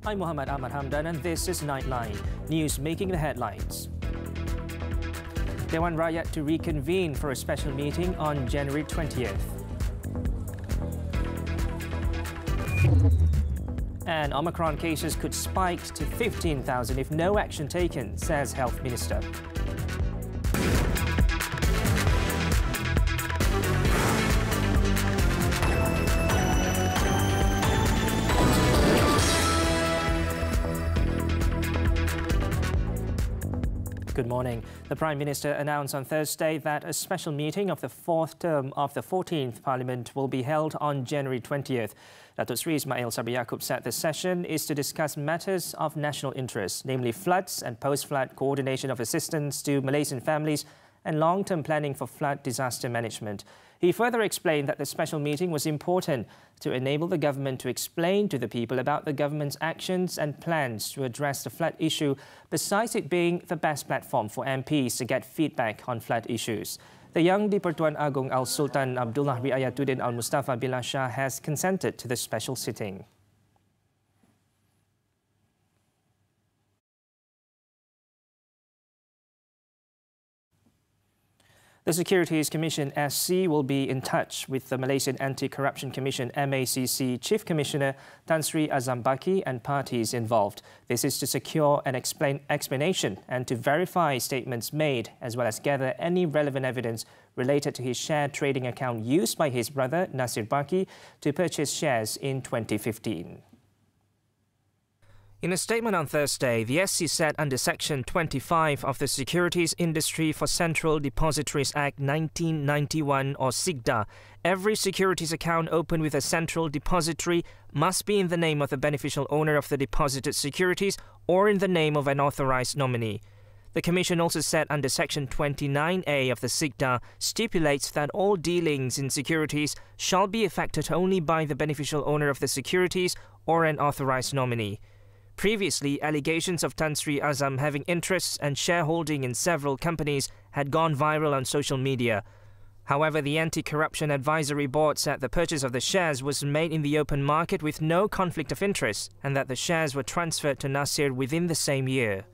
I'm Muhammed Hamdan and this is Nightline, news making the headlines. Dewan Rakyat to reconvene for a special meeting on January 20th. And Omicron cases could spike to 15,000 if no action taken, says Health Minister. Good morning. The Prime Minister announced on Thursday that a special meeting of the fourth term of the 14th Parliament will be held on January 20th. Datuk Sri Ismail Sabri Yaakob said the session is to discuss matters of national interest, namely floods and post-flood coordination of assistance to Malaysian families and long-term planning for flood disaster management. He further explained that the special meeting was important to enable the government to explain to the people about the government's actions and plans to address the flood issue, besides it being the best platform for MPs to get feedback on flood issues. The Yang di-Pertuan Agong Al-Sultan Abdullah Riayatuddin Al-Mustafa Billah Shah has consented to the special sitting. The Securities Commission SC will be in touch with the Malaysian Anti-Corruption Commission MACC Chief Commissioner Tan Sri Azam Baki and parties involved. This is to secure an explanation and to verify statements made, as well as gather any relevant evidence related to his share trading account used by his brother Nasir Baki to purchase shares in 2015. In a statement on Thursday, the SC said under Section 25 of the Securities Industry for Central Depositories Act 1991 or SECC, every securities account opened with a central depository must be in the name of the beneficial owner of the deposited securities or in the name of an authorized nominee. The Commission also said under Section 29A of the SECC stipulates that all dealings in securities shall be effected only by the beneficial owner of the securities or an authorized nominee. Previously, allegations of Tan Sri Azam having interests and shareholding in several companies had gone viral on social media. However, the Anti-Corruption Advisory Board said the purchase of the shares was made in the open market with no conflict of interest and that the shares were transferred to Nasir within the same year.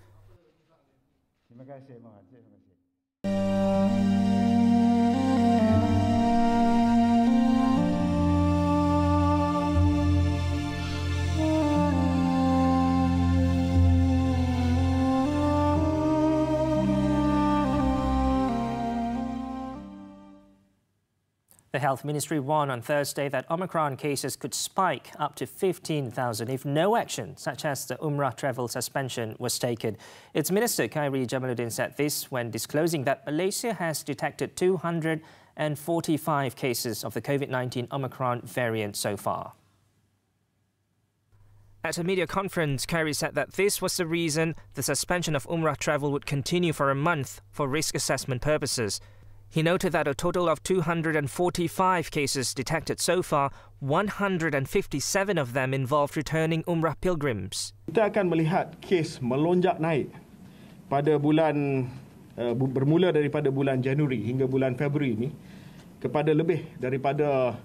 The Health Ministry warned on Thursday that Omicron cases could spike up to 15,000 if no action, such as the Umrah travel suspension, was taken. Its Minister Khairi Jamaluddin said this when disclosing that Malaysia has detected 245 cases of the COVID-19 Omicron variant so far. At a media conference, Khairi said that this was the reason the suspension of Umrah travel would continue for a month for risk assessment purposes. He noted that a total of 245 cases detected so far, 157 of them involved returning Umrah pilgrims. Kita akan melihat kes melonjak naik pada bulan bermula daripada bulan Januari hingga bulan Februari ini kepada lebih daripada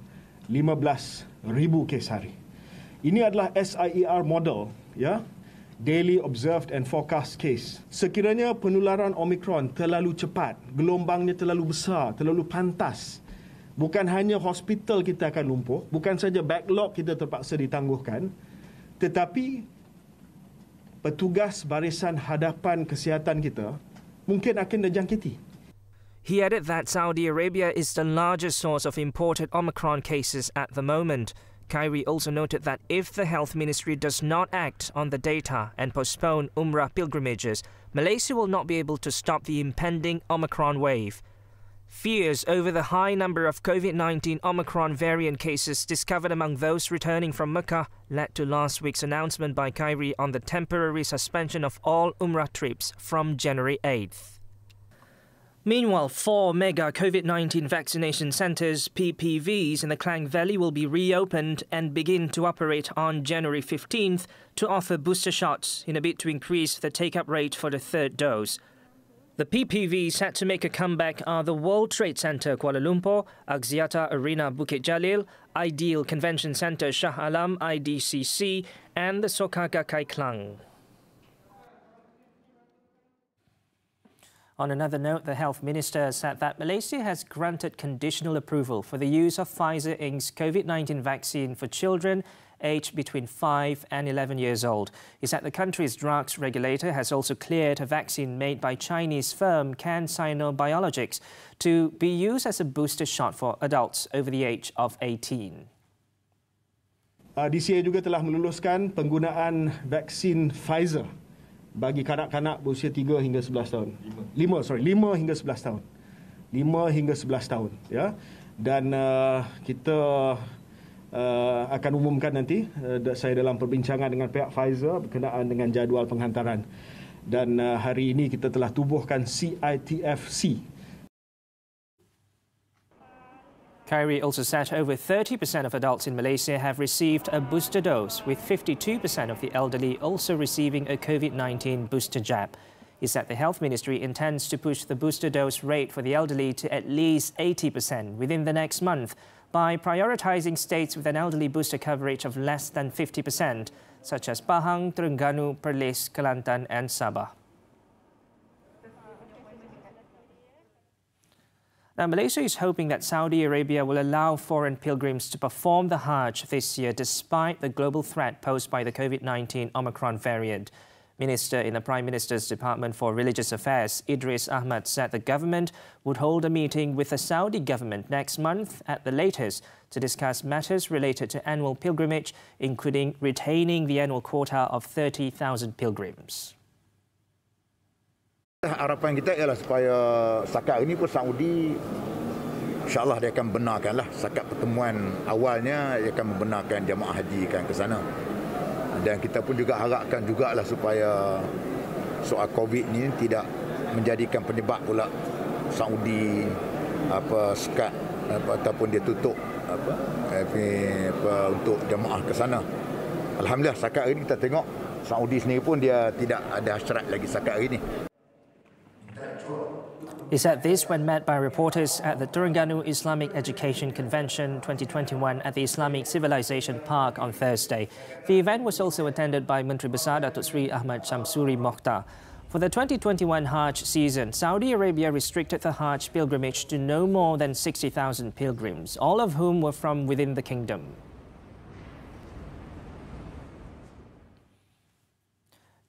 15,000 kes hari. Ini adalah SIER model, ya, daily observed and forecast case. Sekiranya penularan Omicron terlalu cepat, gelombangnya terlalu besar, terlalu pantas, bukan hanya hospital kita akan lumpuh, bukan saja backlog kita terpaksa ditangguhkan, tetapi petugas barisan hadapan kesihatan kita mungkin akan dijangkiti. He added that Saudi Arabia is the largest source of imported Omicron cases at the moment. Khairi also noted that if the Health Ministry does not act on the data and postpone Umrah pilgrimages, Malaysia will not be able to stop the impending Omicron wave. Fears over the high number of COVID-19 Omicron variant cases discovered among those returning from Mecca led to last week's announcement by Khairi on the temporary suspension of all Umrah trips from January 8th. Meanwhile, 4 mega COVID-19 vaccination centres, PPVs, in the Klang Valley will be reopened and begin to operate on January 15th to offer booster shots in a bid to increase the take-up rate for the third dose. The PPVs set to make a comeback are the World Trade Centre Kuala Lumpur, Axiata Arena Bukit Jalil, Ideal Convention Centre Shah Alam IDCC and the Soka Gakkai Klang. On another note, the Health Minister said that Malaysia has granted conditional approval for the use of Pfizer Inc.'s COVID-19 vaccine for children aged between 5 and 11 years old. He said the country's drugs regulator has also cleared a vaccine made by Chinese firm CanSino Biologics to be used as a booster shot for adults over the age of 18. DCA juga telah meluluskan penggunaan vaksin Pfizer bagi kanak-kanak berusia 3 hingga 11 tahun. 5 hingga 11 tahun. 5 hingga 11 tahun, ya. Dan kita akan umumkan nanti saya dalam perbincangan dengan pihak Pfizer berkenaan dengan jadual penghantaran. Dan hari ini kita telah tubuhkan CITFC. Khairi also said over 30% of adults in Malaysia have received a booster dose, with 52% of the elderly also receiving a COVID-19 booster jab. He said the Health Ministry intends to push the booster dose rate for the elderly to at least 80% within the next month by prioritising states with an elderly booster coverage of less than 50%, such as Pahang, Terengganu, Perlis, Kelantan and Sabah. Now, Malaysia is hoping that Saudi Arabia will allow foreign pilgrims to perform the Hajj this year despite the global threat posed by the COVID-19 Omicron variant. Minister in the Prime Minister's Department for Religious Affairs, Idris Ahmad, said the government would hold a meeting with the Saudi government next month at the latest to discuss matters related to annual pilgrimage, including retaining the annual quota of 30,000 pilgrims. Harapan kita ialah supaya setakat ini pun Saudi insyaAllah dia akan benarkanlah setakat pertemuan awalnya dia akan membenarkan jemaah haji kan ke sana. Dan kita pun juga harapkan jugalah supaya soal COVID ni tidak menjadikan penyebab pula Saudi sekat ataupun dia tutup untuk jemaah ke sana. Alhamdulillah setakat ini kita tengok Saudi sendiri pun dia tidak ada hasrat lagi setakat ini. He said this when met by reporters at the Terengganu Islamic Education Convention 2021 at the Islamic Civilization Park on Thursday. The event was also attended by Menteri Besar Datuk Seri Ahmad Shamsuri Mokhtar. For the 2021 Hajj season, Saudi Arabia restricted the Hajj pilgrimage to no more than 60,000 pilgrims, all of whom were from within the kingdom.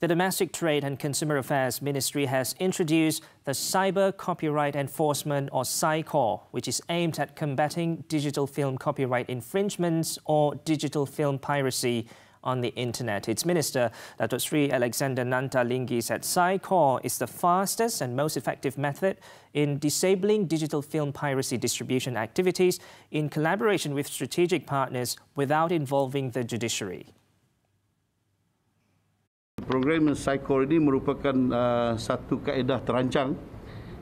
The Domestic Trade and Consumer Affairs Ministry has introduced the Cyber Copyright Enforcement or CyCor, which is aimed at combating digital film copyright infringements or digital film piracy on the internet. Its Minister, Datuk Sri Alexander Nanta Linggi, said CyCor is the fastest and most effective method in disabling digital film piracy distribution activities in collaboration with strategic partners without involving the judiciary. Program CyCor ini merupakan satu kaedah terancang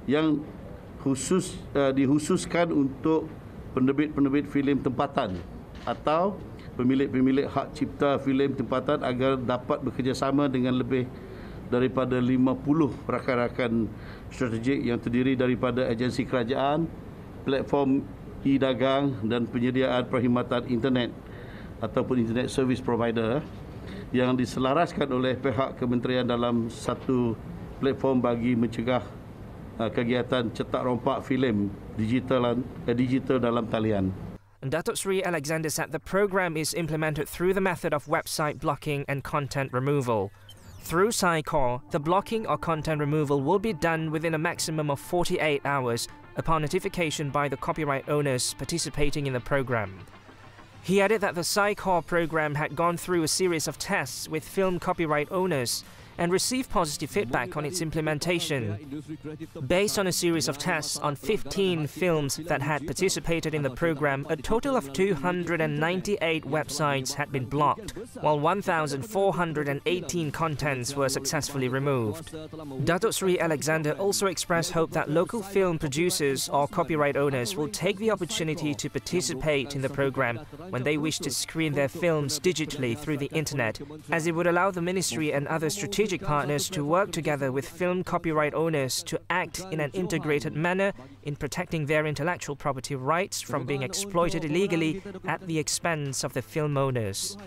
yang dikhususkan untuk penerbit-penerbit filem tempatan atau pemilik-pemilik hak cipta filem tempatan agar dapat bekerjasama dengan lebih daripada 50 rakan-rakan strategik yang terdiri daripada agensi kerajaan, platform e-dagang dan penyediaan perkhidmatan internet ataupun internet service provider. yang diselaraskan oleh pihak kementerian dalam satu platform bagi mencegah kegiatan cetak rompak filem digital dalam talian. Datuk Sri Alexander said the program is implemented through the method of website blocking and content removal. Through SECC, the blocking or content removal will be done within a maximum of 48 hours upon notification by the copyright owners participating in the program. He added that the SECC program had gone through a series of tests with film copyright owners and received positive feedback on its implementation. Based on a series of tests on 15 films that had participated in the program, a total of 298 websites had been blocked, while 1,418 contents were successfully removed. Datuk Sri Alexander also expressed hope that local film producers or copyright owners will take the opportunity to participate in the program when they wish to screen their films digitally through the internet, as it would allow the ministry and other strategic partners to work together with film copyright owners to act in an integrated manner in protecting their intellectual property rights from being exploited illegally at the expense of the film owners.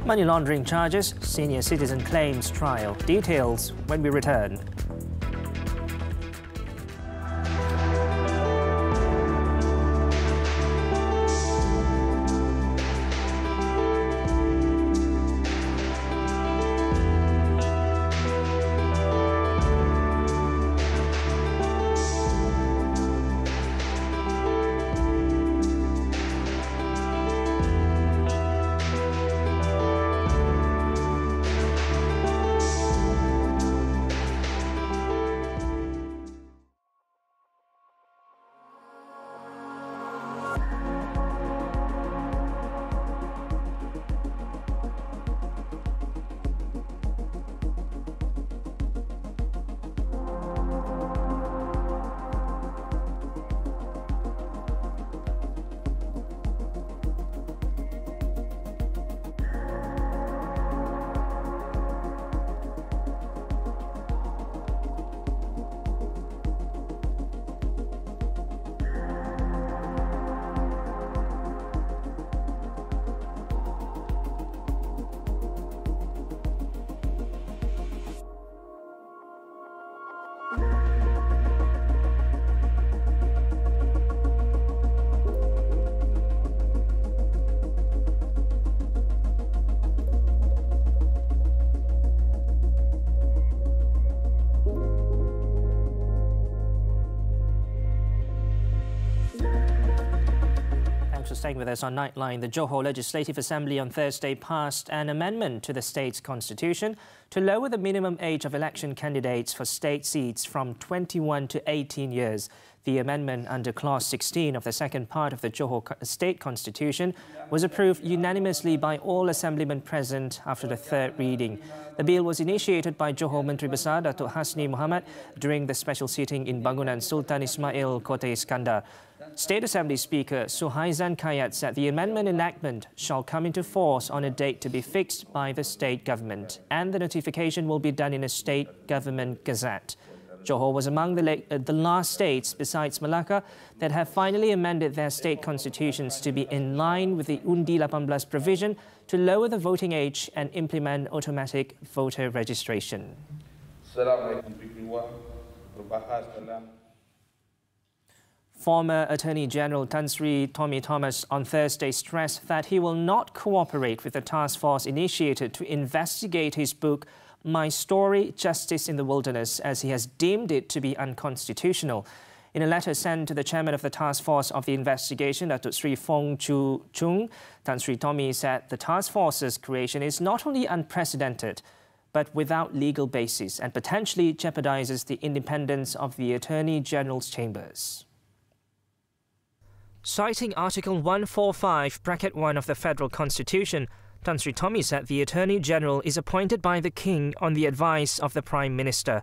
Money laundering charges, senior citizen claims trial. Details when we return. Staying with us on Nightline, the Johor Legislative Assembly on Thursday passed an amendment to the state's constitution to lower the minimum age of election candidates for state seats from 21 to 18 years. The amendment under Clause 16 of the second part of the Johor State Constitution was approved unanimously by all assemblymen present after the third reading. The bill was initiated by Johor Menteri Besar Datuk Hasni Muhammed during the special sitting in Bangunan Sultan Ismail, Kota Iskandar. State Assembly Speaker Suhaizan Kayat said the amendment enactment shall come into force on a date to be fixed by the state government, and the notification will be done in a state government gazette. Johor was among the last states, besides Malacca, that have finally amended their state constitutions to be in line with the Undi 18 provision to lower the voting age and implement automatic voter registration. Former Attorney General Tan Sri Tommy Thomas on Thursday stressed that he will not cooperate with the task force initiated to investigate his book, My Story, Justice in the Wilderness, as he has deemed it to be unconstitutional. In a letter sent to the chairman of the task force of the investigation, Datuk Sri Fong Chu Chung, Tan Sri Tommy said the task force's creation is not only unprecedented, but without legal basis and potentially jeopardizes the independence of the Attorney General's chambers. Citing Article 145(1) of the Federal Constitution, Tan Sri Tommy said the Attorney General is appointed by the King on the advice of the Prime Minister.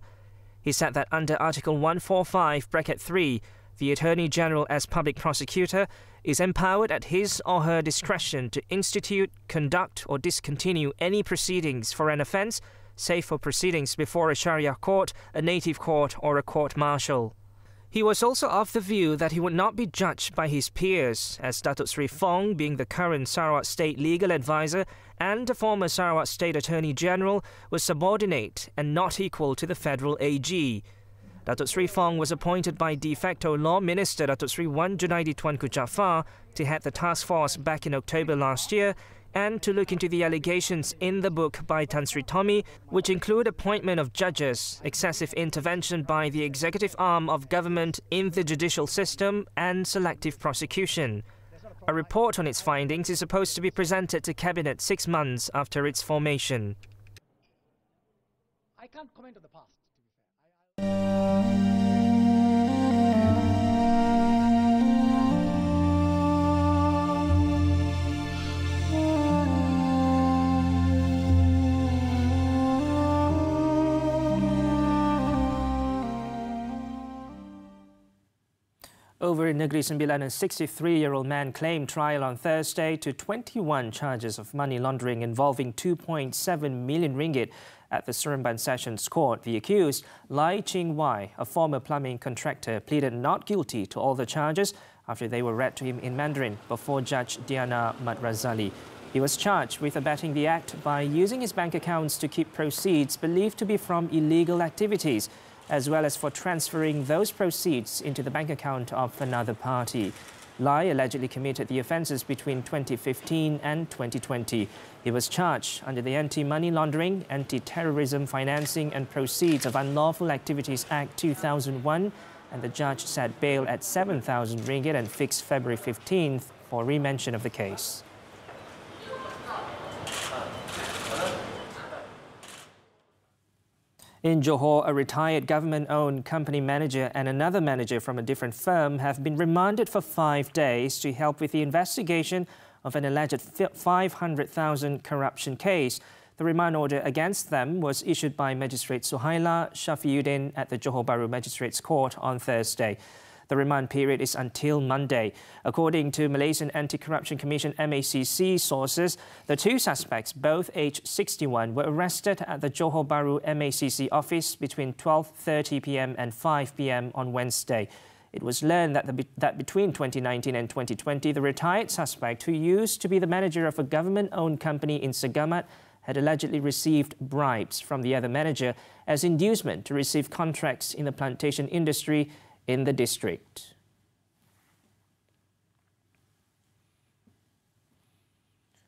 He said that under Article 145(3), the Attorney General as public prosecutor is empowered at his or her discretion to institute, conduct or discontinue any proceedings for an offence, save for proceedings before a Sharia court, a native court or a court-martial. He was also of the view that he would not be judged by his peers, as Datuk Sri Fong, being the current Sarawak State Legal Advisor and the former Sarawak State Attorney General, was subordinate and not equal to the Federal AG. Datuk Sri Fong was appointed by de facto Law Minister Datuk Sri Wan Junaidi Tuanku Jaafar to head the task force back in October last year and to look into the allegations in the book by Tan Sri Tommy, which include appointment of judges, excessive intervention by the executive arm of government in the judicial system, and selective prosecution. A report on its findings is supposed to be presented to Cabinet 6 months after its formation. I can't comment on the past, to be fair. Over in Negeri Sembilan, a 63-year-old man claimed trial on Thursday to 21 charges of money laundering involving 2.7 million ringgit at the Seremban Sessions Court. The accused, Lai Ching Wai, a former plumbing contractor, pleaded not guilty to all the charges after they were read to him in Mandarin before Judge Diana Madrazali. He was charged with abetting the act by using his bank accounts to keep proceeds believed to be from illegal activities, as well as for transferring those proceeds into the bank account of another party. Lai allegedly committed the offences between 2015 and 2020. He was charged under the Anti-Money Laundering, Anti-Terrorism Financing and Proceeds of Unlawful Activities Act 2001, and the judge set bail at 7,000 ringgit and fixed February 15th for remention of the case. In Johor, a retired government-owned company manager and another manager from a different firm have been remanded for 5 days to help with the investigation of an alleged 500,000 corruption case. The remand order against them was issued by Magistrate Suhaila Shafiuddin at the Johor Bahru Magistrates Court on Thursday. The remand period is until Monday. According to Malaysian Anti-Corruption Commission MACC sources, the two suspects, both aged 61, were arrested at the Johor Bahru MACC office between 12:30 p.m. and 5 p.m. on Wednesday. It was learned that between 2019 and 2020, the retired suspect, who used to be the manager of a government-owned company in Segamat, had allegedly received bribes from the other manager as inducement to receive contracts in the plantation industry in the district.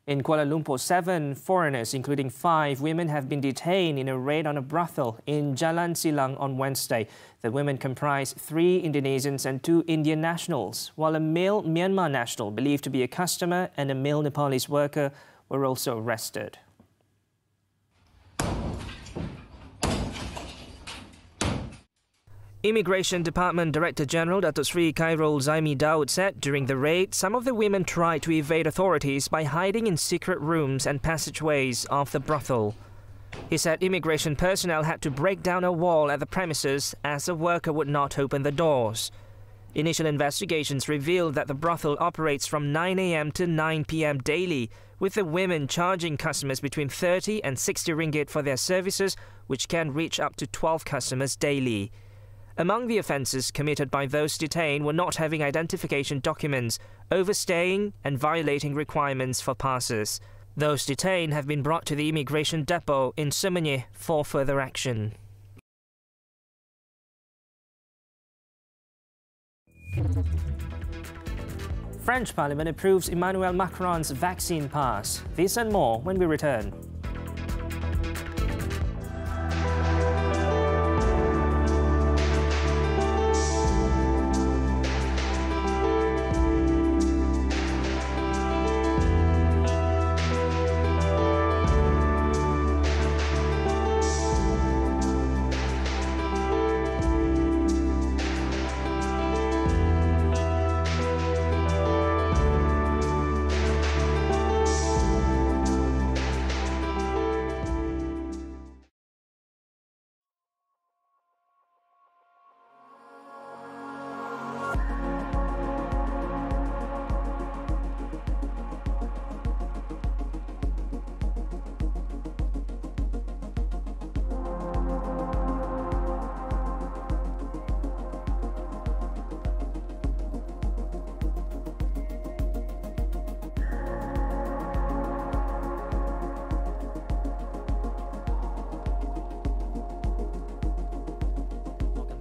In Kuala Lumpur, 7 foreigners, including 5 women, have been detained in a raid on a brothel in Jalan Silang on Wednesday. The women comprise 3 Indonesians and 2 Indian nationals, while a male Myanmar national believed to be a customer and a male Nepalese worker were also arrested. Immigration Department Director General Datuk Sri Khairul Zaimi Daud said during the raid, some of the women tried to evade authorities by hiding in secret rooms and passageways of the brothel. He said immigration personnel had to break down a wall at the premises as a worker would not open the doors. Initial investigations revealed that the brothel operates from 9 a.m. to 9 p.m. daily, with the women charging customers between 30 and 60 ringgit for their services, which can reach up to 12 customers daily. Among the offences committed by those detained were not having identification documents, overstaying and violating requirements for passes. Those detained have been brought to the immigration depot in Semenyih for further action. French Parliament approves Emmanuel Macron's vaccine pass. This and more when we return.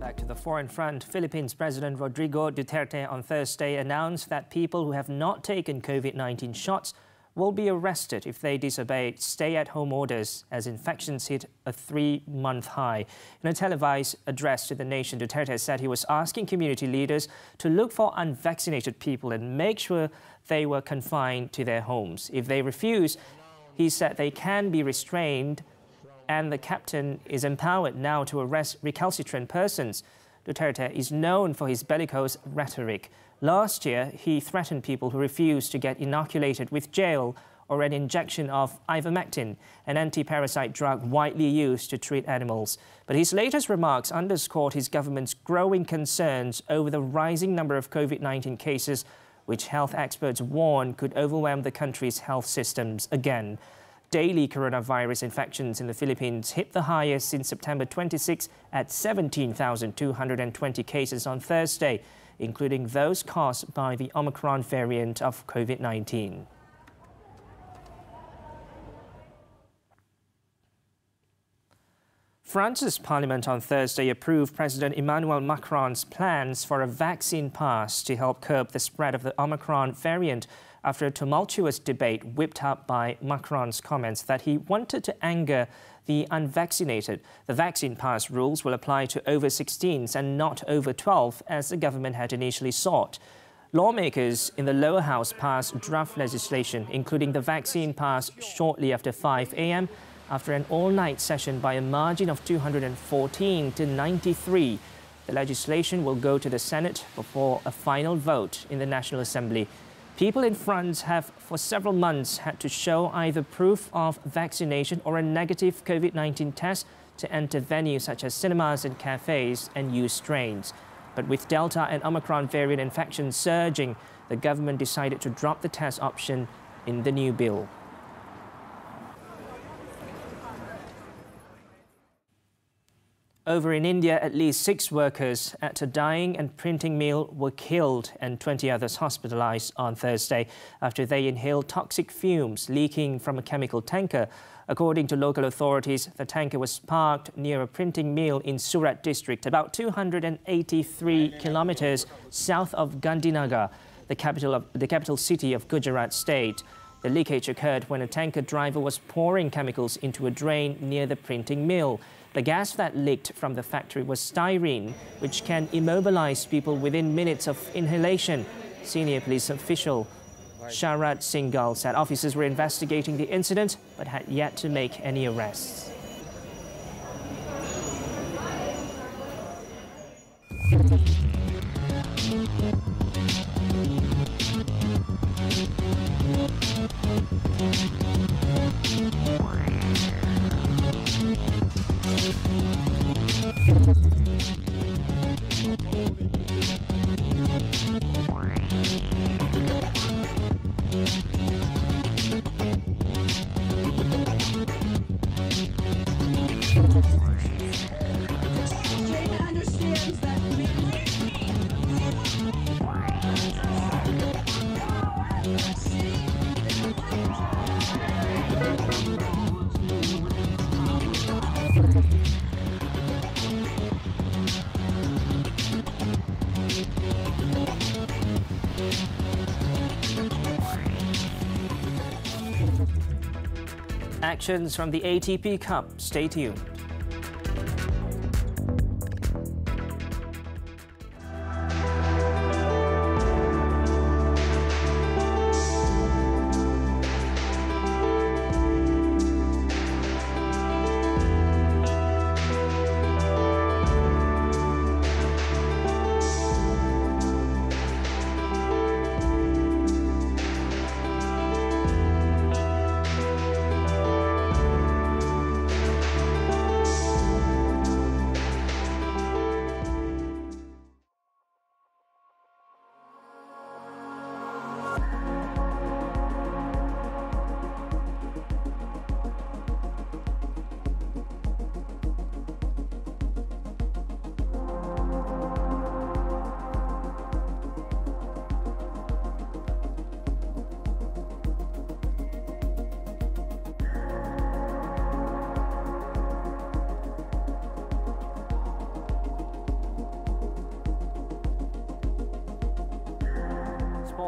Back to the foreign front, Philippines President Rodrigo Duterte on Thursday announced that people who have not taken COVID-19 shots will be arrested if they disobey stay-at-home orders as infections hit a 3-month high. In a televised address to the nation, Duterte said he was asking community leaders to look for unvaccinated people and make sure they were confined to their homes. If they refuse, he said they can be restrained, and the captain is empowered now to arrest recalcitrant persons. Duterte is known for his bellicose rhetoric. Last year, he threatened people who refused to get inoculated with jail or an injection of ivermectin, an anti-parasite drug widely used to treat animals. But his latest remarks underscored his government's growing concerns over the rising number of COVID-19 cases, which health experts warn could overwhelm the country's health systems again. Daily coronavirus infections in the Philippines hit the highest since September 26 at 17,220 cases on Thursday, including those caused by the Omicron variant of COVID-19. France's parliament on Thursday approved President Emmanuel Macron's plans for a vaccine pass to help curb the spread of the Omicron variant after a tumultuous debate whipped up by Macron's comments that he wanted to anger the unvaccinated. The vaccine pass rules will apply to over 16s and not over 12, as the government had initially sought. Lawmakers in the lower house passed draft legislation, including the vaccine pass shortly after 5 a.m. after an all-night session by a margin of 214 to 93. The legislation will go to the Senate before a final vote in the National Assembly. People in France have for several months had to show either proof of vaccination or a negative COVID-19 test to enter venues such as cinemas and cafes and use trains. But with Delta and Omicron variant infections surging, the government decided to drop the test option in the new bill. Over in India, at least 6 workers at a dyeing and printing mill were killed and 20 others hospitalized on Thursday after they inhaled toxic fumes leaking from a chemical tanker. According to local authorities, the tanker was parked near a printing mill in Surat district, about 283 kilometers south of Gandhinagar, the capital city of Gujarat state. The leakage occurred when a tanker driver was pouring chemicals into a drain near the printing mill. The gas that leaked from the factory was styrene, which can immobilize people within minutes of inhalation. Senior police official Sharad Singhal said officers were investigating the incident but had yet to make any arrests. Actions from the ATP Cup. Stay tuned.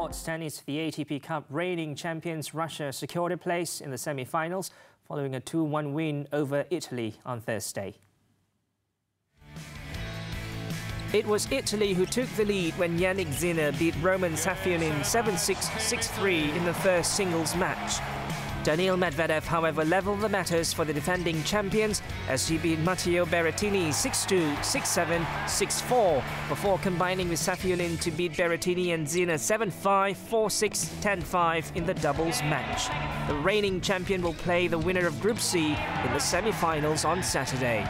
sports tennis, the ATP Cup reigning champions Russia secured a place in the semi-finals following a 2-1 win over Italy on Thursday. It was Italy who took the lead when Yannick Sinner beat Roman Safionin 7-6, 6-3 in the first singles match. Daniil Medvedev, however, levelled the matters for the defending champions as he beat Matteo Berrettini 6-2, 6-7, 6-4 before combining with Safionin to beat Berrettini and Sinner 7-5, 4-6, 10-5 in the doubles match. The reigning champion will play the winner of Group C in the semi-finals on Saturday.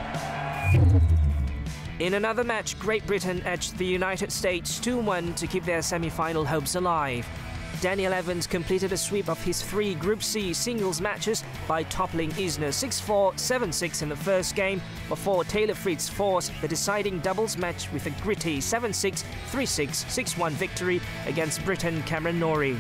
In another match, Great Britain edged the United States 2-1 to keep their semi-final hopes alive. Daniel Evans completed a sweep of his 3 Group C singles matches by toppling Isner 6-4, 7-6 in the first game before Taylor Fritz forced the deciding doubles match with a gritty 7-6, 3-6, 6-1 victory against Briton Cameron Norrie.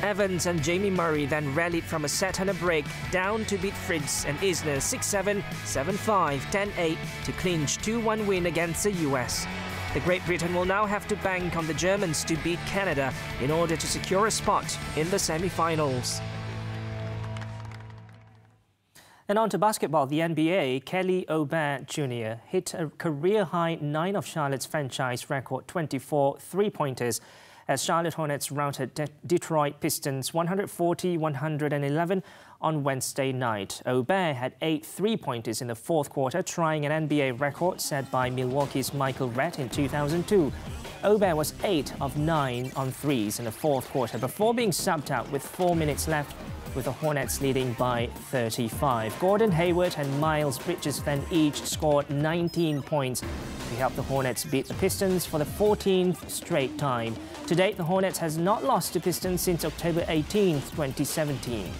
Evans and Jamie Murray then rallied from a set and a break down to beat Fritz and Isner 6-7, 7-5, 10-8 to clinch 2-1 win against the US. The Great Britain will now have to bank on the Germans to beat Canada in order to secure a spot in the semi-finals. And on to basketball, the NBA, Kelly Oubre Jr. hit a career-high 9 of Charlotte's franchise record 24 three-pointers as Charlotte Hornets routed Detroit Pistons 140-111 on Wednesday night. Oubre had 8 three-pointers in the fourth quarter, trying an NBA record set by Milwaukee's Michael Redd in 2002. Oubre was 8 of 9 on threes in the fourth quarter before being subbed out with 4 minutes left, with the Hornets leading by 35. Gordon Hayward and Miles Bridges then each scored 19 points to help the Hornets beat the Pistons for the 14th straight time. To date, the Hornets has not lost to Pistons since October 18, 2017.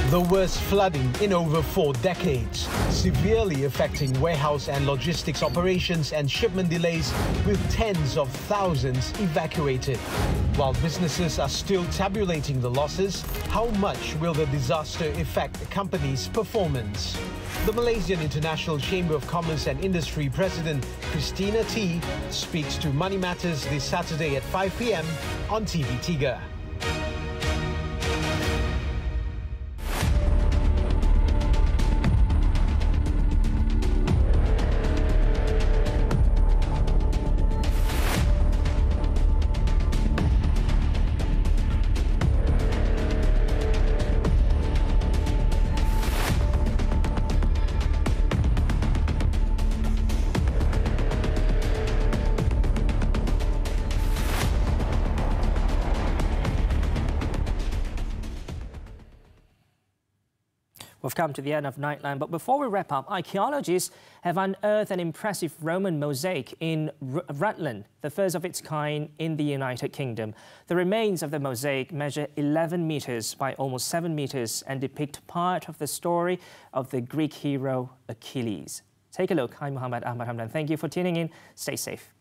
The worst flooding in over 4 decades, severely affecting warehouse and logistics operations and shipment delays, with tens of thousands evacuated. While businesses are still tabulating the losses, how much will the disaster affect the company's performance? The Malaysian International Chamber of Commerce and Industry President Christina T speaks to Money Matters this Saturday at 5 p.m. on TV3. We've come to the end of Nightline, but before we wrap up, archaeologists have unearthed an impressive Roman mosaic in Rutland, the first of its kind in the United Kingdom. The remains of the mosaic measure 11 meters by almost 7 meters and depict part of the story of the Greek hero Achilles. Take a look. I'm Muhammed, Ahmad, Hamdan. Thank you for tuning in. Stay safe.